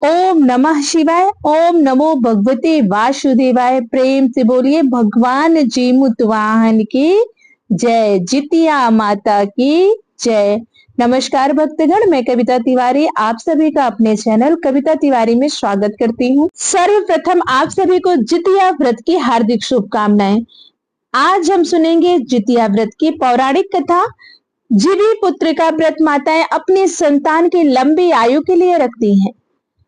ओम नमः शिवाय। ओम नमो भगवते वासुदेवाय। प्रेम से बोलिए भगवान जीमुत वाहन की जय। जितिया माता की जय। नमस्कार भक्तगण, मैं कविता तिवारी आप सभी का अपने चैनल कविता तिवारी में स्वागत करती हूँ। सर्वप्रथम आप सभी को जितिया व्रत की हार्दिक शुभकामनाएं। आज हम सुनेंगे जितिया व्रत की पौराणिक कथा। जीवी पुत्र का व्रत माताएं अपनी संतान की लंबी आयु के लिए रखती हैं।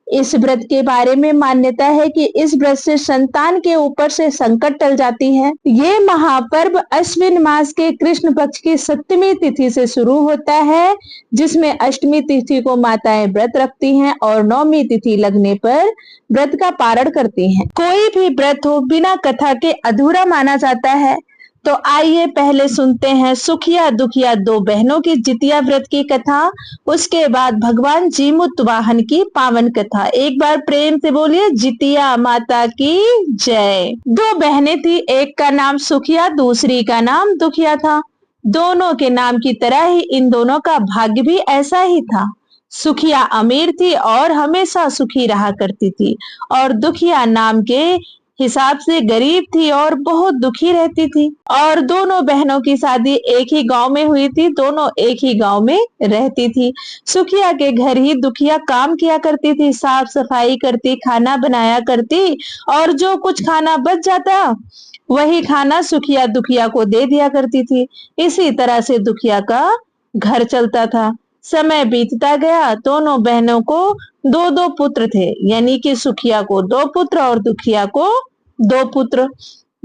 इस व्रत के बारे में मान्यता है कि इस व्रत से संतान के ऊपर से संकट टल जाती है। ये महापर्व अश्विन मास के कृष्ण पक्ष की 7वीं तिथि से शुरू होता है, जिसमें अष्टमी तिथि को माताएं व्रत रखती हैं और 9वीं तिथि लगने पर व्रत का पारण करती हैं। कोई भी व्रत हो बिना कथा के अधूरा माना जाता है। तो आइए पहले सुनते हैं सुखिया दुखिया दो बहनों की जितिया व्रत की कथा, उसके बाद भगवान जीमुत वाहन की पावन कथा। एक बार प्रेम से बोलिए जितिया माता की जय। दो बहनें थी, एक का नाम सुखिया, दूसरी का नाम दुखिया था। दोनों के नाम की तरह ही इन दोनों का भाग्य भी ऐसा ही था। सुखिया अमीर थी और हमेशा सुखी रहा करती थी, और दुखिया नाम के हिसाब से गरीब थी और बहुत दुखी रहती थी। और दोनों बहनों की शादी एक ही गांव में हुई थी, दोनों एक ही गांव में रहती थी। सुखिया के घर ही दुखिया काम किया करती थी, साफ सफाई करती, खाना बनाया करती, और जो कुछ खाना बच जाता वही खाना सुखिया दुखिया को दे दिया करती थी। इसी तरह से दुखिया का घर चलता था। समय बीतता गया, दोनों बहनों को दो दो पुत्र थे, यानी कि सुखिया को 2 पुत्र और दुखिया को 2 पुत्र।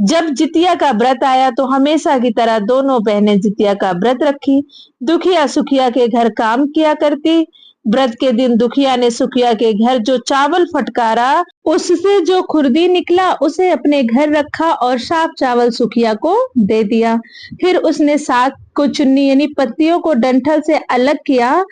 जब जितिया का व्रत आया तो हमेशा की तरह दोनों बहनें जितिया का व्रत रखी। दुखिया सुखिया के घर काम किया करती। व्रत के दिन दुखिया ने सुखिया के घर जो चावल फटकारा, उससे जो खुरदी निकला उसे अपने घर रखा और साफ चावल सुखिया को दे दिया। फिर उसने साग को चुन्नी यानी पत्तियों को डंठल से अलग किया,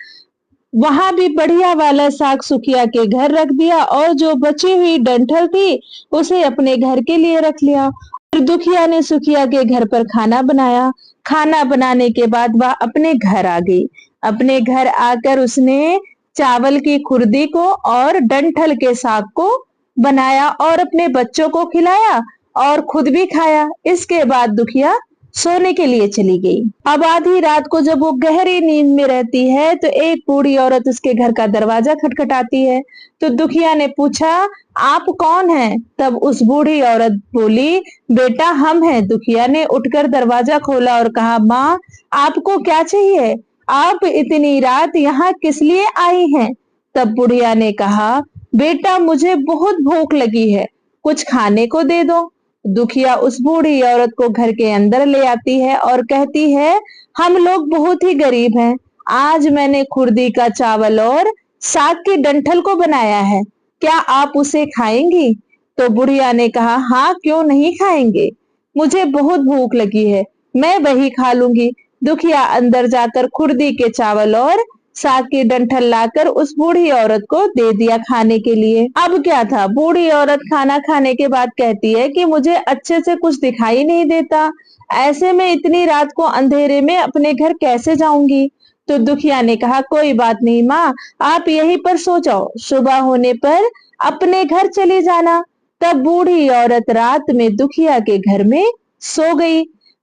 वहां भी बढ़िया वाला साग सुखिया के घर रख दिया, और जो बची हुई डंठल थी उसे अपने घर के लिए रख लिया। फिर दुखिया ने सुखिया के घर पर खाना बनाया। खाना बनाने के बाद वह अपने घर आ गई। अपने घर आकर उसने चावल की खुरदी को और डंठल के साग को बनाया और अपने बच्चों को खिलाया और खुद भी खाया। इसके बाद दुखिया सोने के लिए चली गई। अब आधी रात को जब वो गहरी नींद में रहती है तो एक बूढ़ी औरत उसके घर का दरवाजा खटखटाती है। तो दुखिया ने पूछा, आप कौन हैं? तब उस बूढ़ी औरत बोली, बेटा हम हैं। दुखिया ने उठकर दरवाजा खोला और कहा, माँ आपको क्या चाहिए? आप इतनी रात यहाँ किस लिए आई हैं? तब बुढ़िया ने कहा, बेटा मुझे बहुत भूख लगी है, कुछ खाने को दे दो। दुखिया उस बूढ़ी औरत को घर के अंदर ले आती है और कहती है, हम लोग बहुत ही गरीब हैं, आज मैंने खुरदी का चावल और साग की डंठल को बनाया है, क्या आप उसे खाएंगी? तो बुढ़िया ने कहा, हाँ क्यों नहीं खाएंगे, मुझे बहुत भूख लगी है, मैं वही खा लूंगी। दुखिया अंदर जाकर खुरदी के चावल और साग की डंठल लाकर उस बूढ़ी औरत को दे दिया खाने के लिए। अब क्या था, बूढ़ी औरत खाना खाने के बाद कहती है कि मुझे अच्छे से कुछ दिखाई नहीं देता, ऐसे में इतनी रात को अंधेरे में अपने घर कैसे जाऊंगी? तो दुखिया ने कहा, कोई बात नहीं माँ, आप यहीं पर सो जाओ, सुबह होने पर अपने घर चली जाना। तब बूढ़ी औरत रात में दुखिया के घर में सो गई।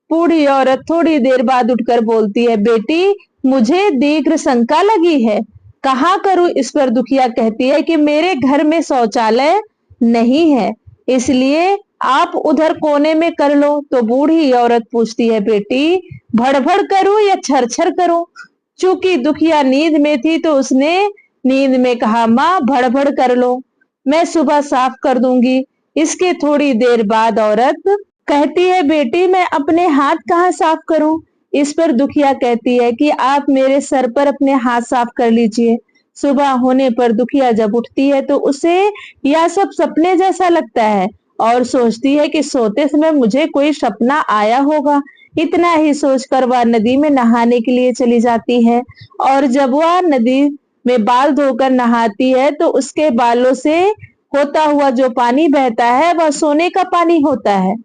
बूढ़ी औरत थोड़ी देर बाद उठकर बोलती है, बेटी मुझे दीर्घ शंका लगी है, कहाँ करूं? इस पर दुखिया कहती है कि मेरे घर में शौचालय नहीं है, इसलिए आप उधर कोने में कर लो। तो बूढ़ी औरत पूछती है, बेटी भड़भड़ करूं या छरछर करूं? चूंकि दुखिया नींद में थी तो उसने नींद में कहा, माँ भड़भड़ कर लो, मैं सुबह साफ कर दूंगी। इसके थोड़ी देर बाद औरत कहती है, बेटी मैं अपने हाथ कहाँ साफ करूं? इस पर दुखिया कहती है कि आप मेरे सर पर अपने हाथ साफ कर लीजिए। सुबह होने पर दुखिया जब उठती है तो उसे यह सब सपने जैसा लगता है और सोचती है कि सोते समय मुझे कोई सपना आया होगा। इतना ही सोचकर वह नदी में नहाने के लिए चली जाती है, और जब वह नदी में बाल धोकर नहाती है तो उसके बालों से होता हुआ जो पानी बहता है वह सोने का पानी होता है।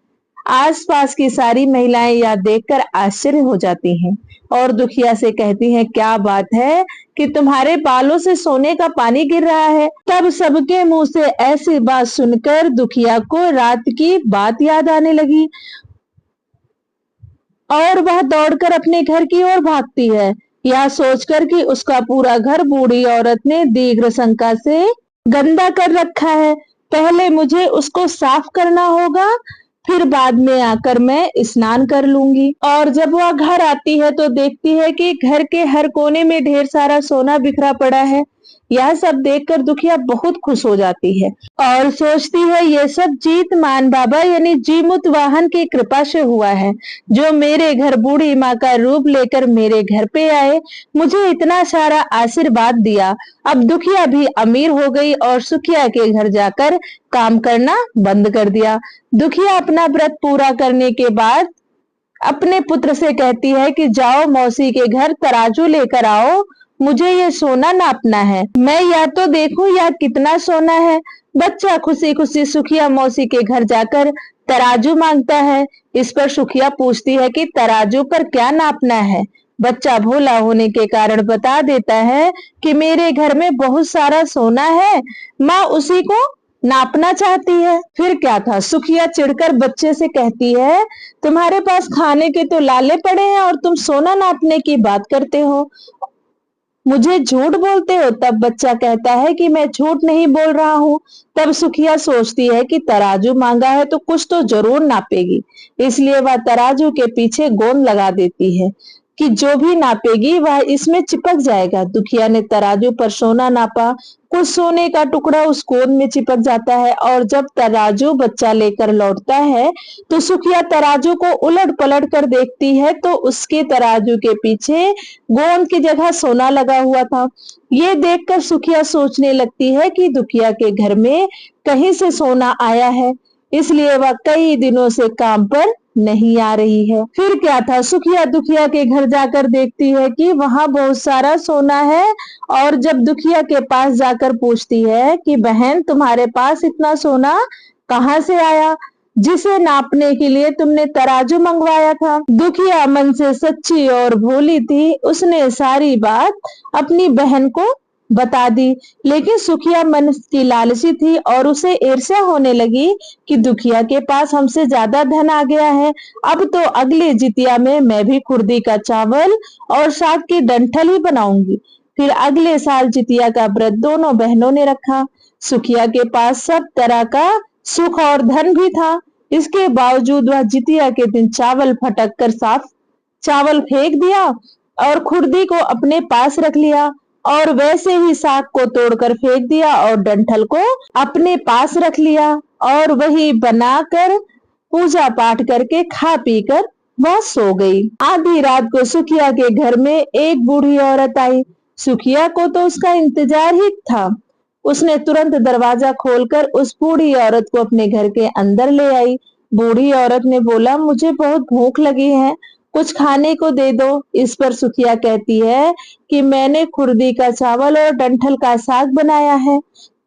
आसपास की सारी महिलाएं यह देखकर आश्चर्य हो जाती हैं और दुखिया से कहती हैं, क्या बात है, कि तुम्हारे बालों से सोने का पानी गिर रहा है। तब सबके मुंह से ऐसी बात सुनकर दुखिया को रात की बात याद आने लगी और वह दौड़कर अपने घर की ओर भागती है, यह सोचकर कि उसका पूरा घर बूढ़ी औरत ने दीर्घ शंका से गंदा कर रखा है। पहले मुझे उसको साफ करना होगा, फिर बाद में आकर मैं स्नान कर लूंगी। और जब वह घर आती है तो देखती है कि घर के हर कोने में ढेर सारा सोना बिखरा पड़ा है। यह सब देखकर दुखिया बहुत खुश हो जाती है और सोचती है ये सब जीत मान बाबा यानी जीमुत वाहन की कृपा से हुआ है, जो मेरे घर बूढ़ी माँ का रूप लेकर मेरे घर पे आए, मुझे इतना सारा आशीर्वाद दिया। अब दुखिया भी अमीर हो गई और सुखिया के घर जाकर काम करना बंद कर दिया। दुखिया अपना व्रत पूरा करने के बाद अपने पुत्र से कहती है कि जाओ मौसी के घर तराजू लेकर आओ, मुझे ये सोना नापना है, मैं या तो देखूं यह कितना सोना है। बच्चा खुशी खुशी सुखिया मौसी के घर जाकर तराजू मांगता है। इस पर सुखिया पूछती है कि तराजू पर क्या नापना है। बच्चा भोला होने के कारण बता देता है कि मेरे घर में बहुत सारा सोना है, माँ उसी को नापना चाहती है। फिर क्या था, सुखिया चिढ़कर बच्चे से कहती है तुम्हारे पास खाने के तो लाले पड़े हैं और तुम सोना नापने की बात करते हो, मुझे झूठ बोलते हो। तब बच्चा कहता है कि मैं झूठ नहीं बोल रहा हूँ। तब सुखिया सोचती है कि तराजू मांगा है तो कुछ तो जरूर नापेगी, इसलिए वह तराजू के पीछे गोंद लगा देती है कि जो भी नापेगी वह इसमें चिपक जाएगा। दुखिया ने तराजू पर सोना नापा, कुछ सोने का टुकड़ा उस गोंद में चिपक जाता है और जब तराजू बच्चा लेकर लौटता है तो सुखिया तराजू को उलट पलट कर देखती है तो उसके तराजू के पीछे गोंद की जगह सोना लगा हुआ था। ये देखकर सुखिया सोचने लगती है कि दुखिया के घर में कहीं से सोना आया है, इसलिए वह कई दिनों से काम पर नहीं आ रही है। फिर क्या था, सुखिया दुखिया के घर जाकर देखती है कि वहां बहुत सारा सोना है और जब दुखिया के पास जाकर पूछती है कि बहन तुम्हारे पास इतना सोना कहाँ से आया, जिसे नापने के लिए तुमने तराजू मंगवाया था। दुखिया मन से सच्ची और भोली थी, उसने सारी बात अपनी बहन को बता दी, लेकिन सुखिया मन की लालची थी और उसे ईर्ष्या होने लगी कि दुखिया के पास हमसे ज्यादा धन आ गया है, अब तो अगले जितिया में मैं भी खुर्दी का चावल और साग की डंठल ही बनाऊंगी। फिर अगले साल जितिया का व्रत दोनों बहनों ने रखा। सुखिया के पास सब तरह का सुख और धन भी था, इसके बावजूद वह जितिया के दिन चावल फटक कर साफ चावल फेंक दिया और खुर्दी को अपने पास रख लिया और वैसे ही साग को तोड़कर फेंक दिया और डंठल को अपने पास रख लिया और वही बनाकर पूजा पाठ करके खा पी कर वह सो गई। आधी रात को सुखिया के घर में एक बूढ़ी औरत आई। सुखिया को तो उसका इंतजार ही था। उसने तुरंत दरवाजा खोलकर उस बूढ़ी औरत को अपने घर के अंदर ले आई। बूढ़ी औरत ने बोला मुझे बहुत भूख लगी है, कुछ खाने को दे दो। इस पर सुखिया कहती है कि मैंने खुर्दी का चावल और डंठल का साग बनाया है।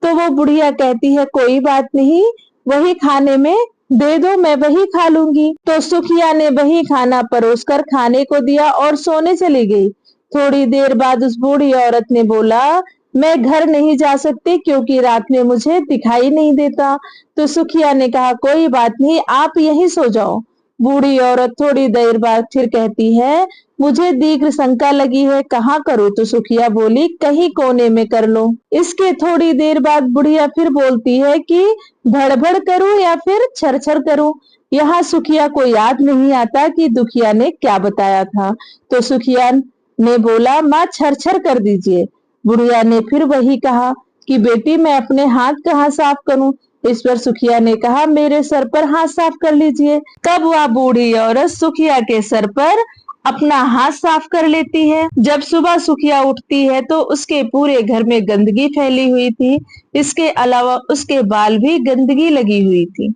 तो वो बुढ़िया कहती है कोई बात नहीं, वही खाने में दे दो, मैं वही खा लूंगी। तो सुखिया ने वही खाना परोसकर खाने को दिया और सोने चली गई। थोड़ी देर बाद उस बूढ़ी औरत ने बोला मैं घर नहीं जा सकती क्योंकि रात में मुझे दिखाई नहीं देता। तो सुखिया ने कहा कोई बात नहीं, आप यहीं सो जाओ। बूढ़ी औरत थोड़ी देर बाद फिर कहती है मुझे दीर्घ शंका लगी है, कहाँ करूँ? तो सुखिया बोली कहीं कोने में कर लो। इसके थोड़ी देर बाद बुढ़िया फिर बोलती है कि भड़बड़ करूं या फिर छरछर करूं। यहाँ सुखिया को याद नहीं आता कि दुखिया ने क्या बताया था। तो सुखिया ने बोला माँ छरछर कर दीजिए। बुढ़िया ने फिर वही कहा कि बेटी मैं अपने हाथ कहाँ साफ करूं। इस पर सुखिया ने कहा मेरे सर पर हाथ साफ कर लीजिए। तब वह बूढ़ी औरत सुखिया के सर पर अपना हाथ साफ कर लेती है। जब सुबह सुखिया उठती है तो उसके पूरे घर में गंदगी फैली हुई थी, इसके अलावा उसके बाल भी गंदगी लगी हुई थी।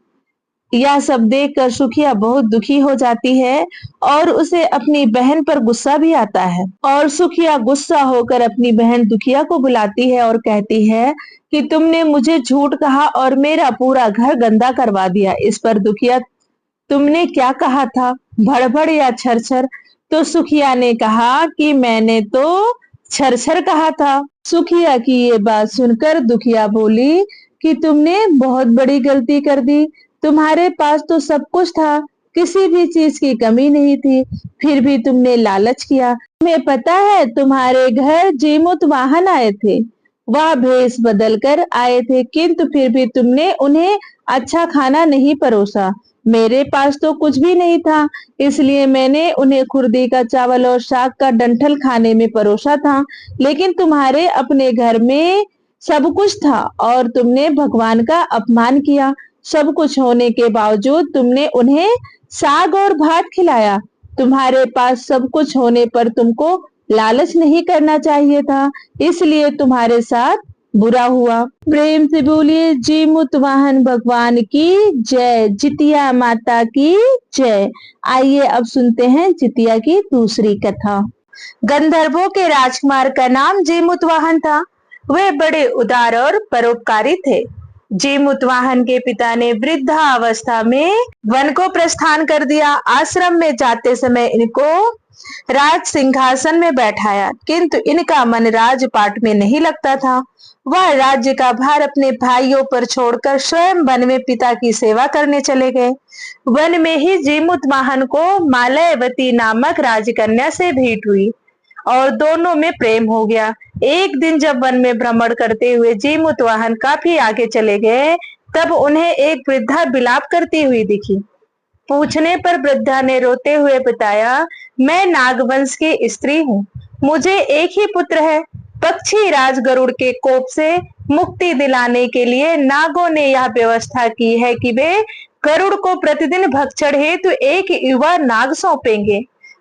यह सब देखकर सुखिया बहुत दुखी हो जाती है और उसे अपनी बहन पर गुस्सा भी आता है और सुखिया गुस्सा होकर अपनी बहन दुखिया को बुलाती है और कहती है कि तुमने मुझे झूठ कहा और मेरा पूरा घर गंदा करवा दिया। इस पर दुखिया तुमने क्या कहा था, भड़बड़ या छरछर? तो सुखिया ने कहा कि मैंने तो छरछर कहा था। सुखिया की ये बात सुनकर दुखिया बोली कि तुमने बहुत बड़ी गलती कर दी। तुम्हारे पास तो सब कुछ था, किसी भी चीज की कमी नहीं थी, फिर भी तुमने लालच किया। तुम्हें पता है तुम्हारे घर जेमुत वाहन आए थे, वह भेष बदल कर आए थे, किंतु फिर भी तुमने उन्हें अच्छा खाना नहीं परोसा। मेरे पास तो कुछ भी नहीं था, इसलिए मैंने उन्हें खुर्दी का चावल और साग का डंठल खाने में परोसा था। लेकिन तुम्हारे अपने घर में सब कुछ था और तुमने भगवान का अपमान किया। सब कुछ होने के बावजूद तुमने उन्हें साग और भात खिलाया। तुम्हारे पास सब कुछ होने पर तुमको लालच नहीं करना चाहिए था, इसलिए तुम्हारे साथ बुरा हुआ। प्रेम से बोलिए जी मुतवाहन भगवान की जय, जितिया माता की जय। आइए अब सुनते हैं जितिया की दूसरी कथा। गंधर्वों के राजकुमार का नाम जेमुतवाहन था। वे बड़े उदार और परोपकारी थे। जेमुतवाहन के पिता ने वृद्धावस्था में वन को प्रस्थान कर दिया। आश्रम में जाते समय इनको राज सिंहासन में बैठाया, किंतु इनका मन राजपाट में नहीं लगता था। वह राज्य का भार अपने भाइयों पर छोड़कर स्वयं वन में पिता की सेवा करने चले गए। वन में ही जेमुतवाहन को मालयवती नामक राजकन्या से भेंट हुई और दोनों में प्रेम हो गया। एक दिन जब वन में भ्रमण करते हुए जेमुतवाहन काफी आगे चले गए, तब उन्हें एक वृद्धा विलाप करती हुई दिखी। पूछने पर वृद्धा ने रोते हुए बताया, मैं नागवंश की स्त्री हूँ, मुझे एक ही पुत्र है। पक्षी राज गरुड़ के कोप से मुक्ति दिलाने के लिए नागों ने यह व्यवस्था की है कि वे गरुड़ को प्रतिदिन भक्षण हेतु एक युवा नाग सौंपेंगे।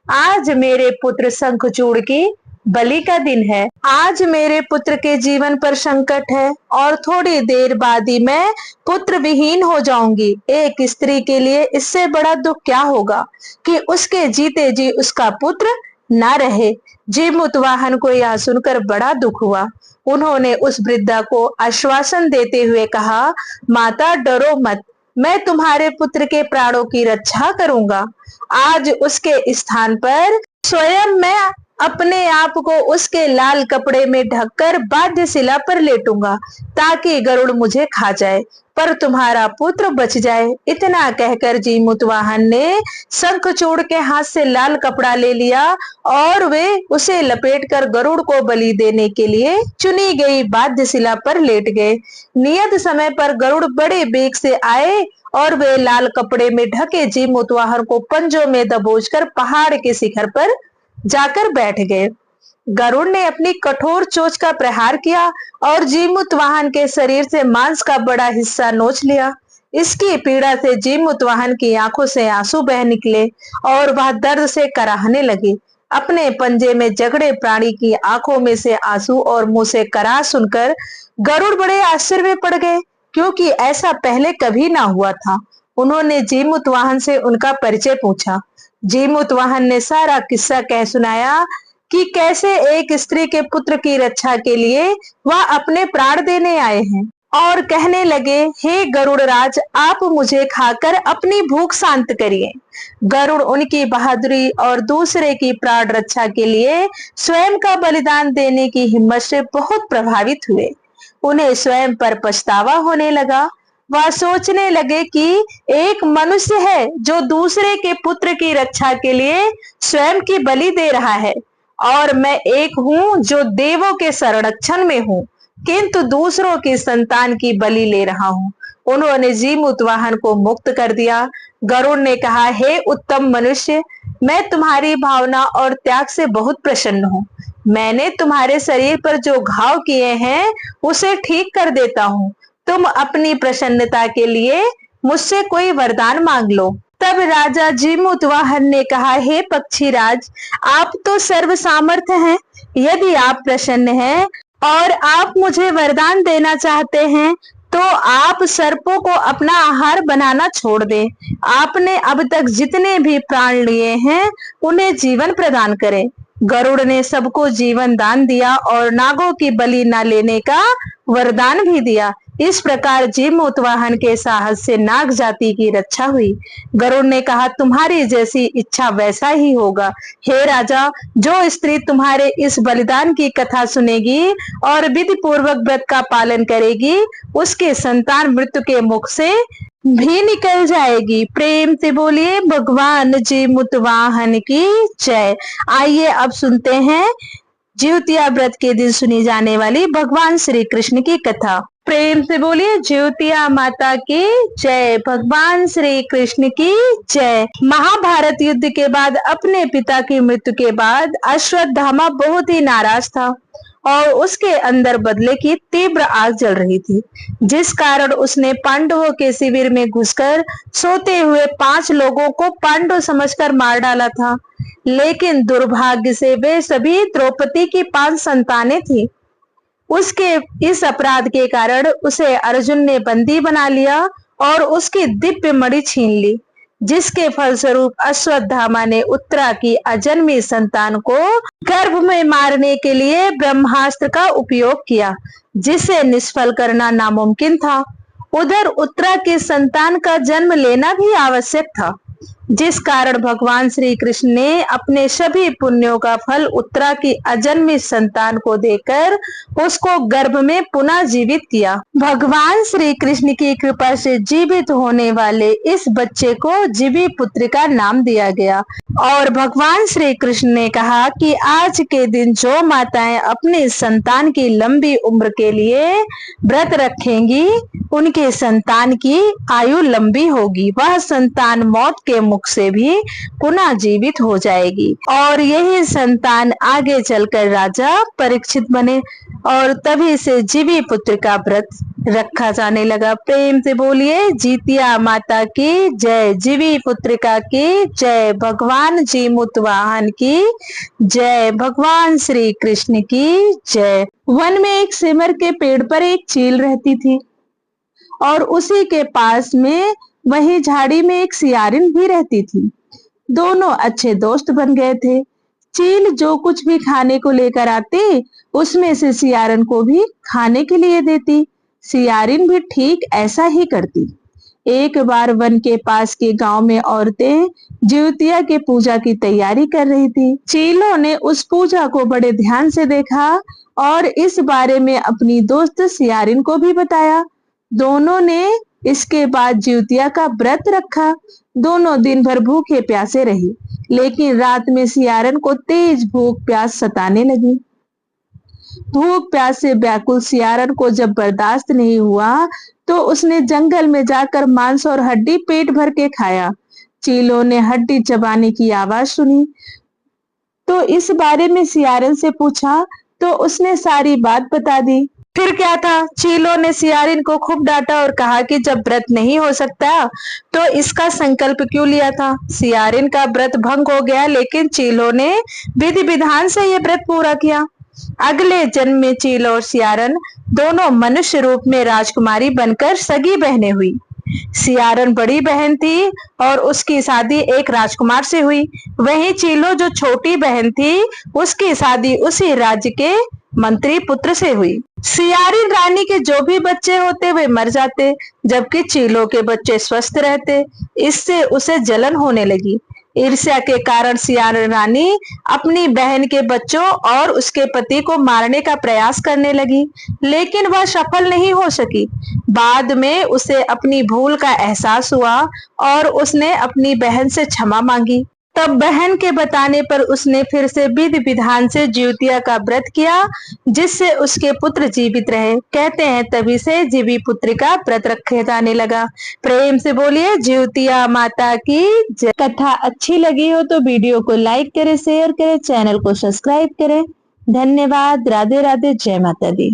आज मेरे पुत्र शंखचूड़ की बलि का दिन है। आज मेरे पुत्र के जीवन पर संकट है और थोड़ी देर बाद ही मैं पुत्र विहीन हो जाऊंगी। एक स्त्री के लिए इससे बड़ा दुख क्या होगा कि उसके जीते जी उसका पुत्र ना रहे। जेमुतवाहन को यह सुनकर बड़ा दुख हुआ। उन्होंने उस वृद्धा को आश्वासन देते हुए कहा, माता डरो मत, मैं तुम्हारे पुत्र के प्राणों की रक्षा करूंगा। आज उसके स्थान पर स्वयं मैं अपने आप को उसके लाल कपड़े में ढककर बाध्यशिला पर लेटूंगा ताकि गरुड़ मुझे खा जाए, पर तुम्हारा पुत्र बच जाए। इतना कहकर जेमुतवाहन ने शंखचूड़ के हाथ से लाल कपड़ा ले लिया और वे उसे लपेटकर गरुड़ को बलि देने के लिए चुनी गई बाध्यशिला पर लेट गए। नियत समय पर गरुड़ बड़े वेग से आए और वे लाल कपड़े में ढके जेमुतवाहन को पंजों में दबोचकर पहाड़ के शिखर पर जाकर बैठ गए। गरुड़ ने अपनी कठोर चोंच का प्रहार किया और जेमुतवाहन के शरीर से मांस का बड़ा हिस्सा नोच लिया। इसकी पीड़ा से जेमुतवाहन की आंखों से आंसू बह निकले और वह दर्द से कराहने लगी। अपने पंजे में जकड़े प्राणी की आंखों में से आंसू और मुंह से कराह सुनकर गरुड़ बड़े आश्चर्य में पड़ गए, क्योंकि ऐसा पहले कभी ना हुआ था। उन्होंने जेमुतवाहन से उनका परिचय पूछा। जेमुतवाहन ने सारा किस्सा कह सुनाया कि कैसे एक स्त्री के पुत्र की रक्षा के लिए वह अपने प्राण देने आए हैं, और कहने लगे, हे गरुड़ राज, आप मुझे खाकर अपनी भूख शांत करिए। गरुड़ उनकी बहादुरी और दूसरे की प्राण रक्षा के लिए स्वयं का बलिदान देने की हिम्मत से बहुत प्रभावित हुए। उन्हें स्वयं पर पछतावा होने लगा। वह सोचने लगे कि एक मनुष्य है जो दूसरे के पुत्र की रक्षा के लिए स्वयं की बलि दे रहा है, और मैं एक हूँ जो देवों के संरक्षण में हूँ, किंतु दूसरों की संतान की बलि ले रहा हूँ। उन्होंने जेमुतवाहन को मुक्त कर दिया। गरुड़ ने कहा, हे उत्तम मनुष्य, मैं तुम्हारी भावना और त्याग से बहुत प्रसन्न हूँ। मैंने तुम्हारे शरीर पर जो घाव किए हैं उसे ठीक कर देता हूँ। तुम अपनी प्रसन्नता के लिए मुझसे कोई वरदान मांग लो। तब राजा जेमुतवाहन ने कहा, हे पक्षीराज, आप तो सर्व सामर्थ्य हैं। यदि आप प्रसन्न हैं और आप मुझे वरदान देना चाहते हैं तो आप सर्पों को अपना आहार बनाना छोड़ दें। आपने अब तक जितने भी प्राण लिए हैं उन्हें जीवन प्रदान करें। गरुड़ ने सबको जीवन दान दिया और नागों की बलि न लेने का वरदान भी दिया। इस प्रकार जीमूतवाहन के साहस से नाग जाति की रक्षा हुई। गरुड़ ने कहा, तुम्हारी जैसी इच्छा वैसा ही होगा। हे राजा, जो स्त्री तुम्हारे इस बलिदान की कथा सुनेगी और विधि पूर्वक व्रत का पालन करेगी, उसके संतान मृत्यु के मुख से भी निकल जाएगी। प्रेम से बोलिए भगवान जीमूतवाहन की जय। आइए अब सुनते हैं जिउतिया व्रत के दिन सुनी जाने वाली भगवान श्री कृष्ण की कथा। प्रेम से बोलिए जिउतिया माता की जय। भगवान श्री कृष्ण की जय। महाभारत युद्ध के बाद अपने पिता की मृत्यु के बाद अश्वत्थामा बहुत ही नाराज था और उसके अंदर बदले की तीव्र आग जल रही थी, जिस कारण उसने पांडवों के शिविर में घुसकर सोते हुए 5 लोगों को पांडव समझकर मार डाला था। लेकिन दुर्भाग्य से वे सभी द्रौपदी की 5 संतानें थी। उसके इस अपराध के कारण उसे अर्जुन ने बंदी बना लिया और उसकी दिव्य मणि छीन ली, जिसके फलस्वरूप अश्वत्थामा ने उत्तरा की अजन्मी संतान को गर्भ में मारने के लिए ब्रह्मास्त्र का उपयोग किया, जिसे निष्फल करना नामुमकिन था। उधर उत्तरा की संतान का जन्म लेना भी आवश्यक था, जिस कारण भगवान श्री कृष्ण ने अपने सभी पुण्यों का फल उत्तरा की अजन्मी संतान को देकर उसको गर्भ में पुनः जीवित किया। भगवान श्री कृष्ण की कृपा से जीवित होने वाले इस बच्चे को जीवी पुत्र का नाम दिया गया और भगवान श्री कृष्ण ने कहा कि आज के दिन जो माताएं अपनी संतान की लंबी उम्र के लिए व्रत रखेंगी, उनके संतान की आयु लंबी होगी। वह संतान मौत के मुख से भी पुनः जीवित हो जाएगी और यही संतान आगे चलकर राजा परीक्षित बने और तभी से जीवी पुत्र का व्रत रखा जाने लगा। प्रेम से बोलिए जितिया माता की जय। जीवी पुत्रिका की जय। भगवान जीमूतवाहन की जय। भगवान श्री कृष्ण की जय। वन में एक सिमर के पेड़ पर एक चील रहती थी और उसी के पास में वही झाड़ी में एक सियारिन भी रहती थी। दोनों अच्छे दोस्त बन गए थे। चील जो कुछ भी खाने को लेकर आती, उसमें से सियारिन को भी खाने के लिए देती। सियारिन भी ठीक ऐसा ही करती। एक बार वन के पास के गांव में औरतें जिउतिया के पूजा की तैयारी कर रही थी। चीलों ने उस पूजा को बड़े ध्यान से देखा और इस बारे में अपनी दोस्त सियारिन को भी बताया। दोनों ने इसके बाद जिउतिया का व्रत रखा। दोनों दिन भर भूखे प्यासे रही, लेकिन रात में सियारिन को तेज भूख प्यास सताने लगी। भूख प्यास से व्याकुल सियारिन को जब बर्दाश्त नहीं हुआ तो उसने जंगल में जाकर मांस और हड्डी पेट भर के खाया। चीलों ने हड्डी चबाने की आवाज सुनी तो इस बारे में सियारिन से पूछा तो उसने सारी बात बता दी। फिर क्या था, चीलों ने सियारिन को खूब डांटा और कहा कि जब व्रत नहीं हो सकता तो इसका संकल्प क्यों लिया था। सियारिन का व्रत भंग हो गया, लेकिन चीलों ने विधि विधान से यह व्रत पूरा किया। अगले जन्म में चील और सियारिन दोनों मनुष्य रूप में राजकुमारी बनकर सगी बहनें हुई। सियारिन बड़ी बहन थी और उसकी शादी एक राजकुमार से हुई। वहीं चीलो जो छोटी बहन थी, उसकी शादी उसी राज्य के मंत्री पुत्र से हुई। सियारिन रानी के जो भी बच्चे होते वे मर जाते, जबकि चीलों के बच्चे स्वस्थ रहते। इससे उसे जलन होने लगी। ईर्ष्या के कारण सियारिन रानी अपनी बहन के बच्चों और उसके पति को मारने का प्रयास करने लगी, लेकिन वह सफल नहीं हो सकी। बाद में उसे अपनी भूल का एहसास हुआ और उसने अपनी बहन से क्षमा मांगी। तब बहन के बताने पर उसने फिर से विधि विधान से जिउतिया का व्रत किया, जिससे उसके पुत्र जीवित रहे। कहते हैं तभी से जीवी पुत्र का व्रत रखे जाने लगा। प्रेम से बोलिए जिउतिया माता की जय। कथा अच्छी लगी हो तो वीडियो को लाइक करें, शेयर करें, चैनल को सब्सक्राइब करें। धन्यवाद। राधे राधे। जय माता दी।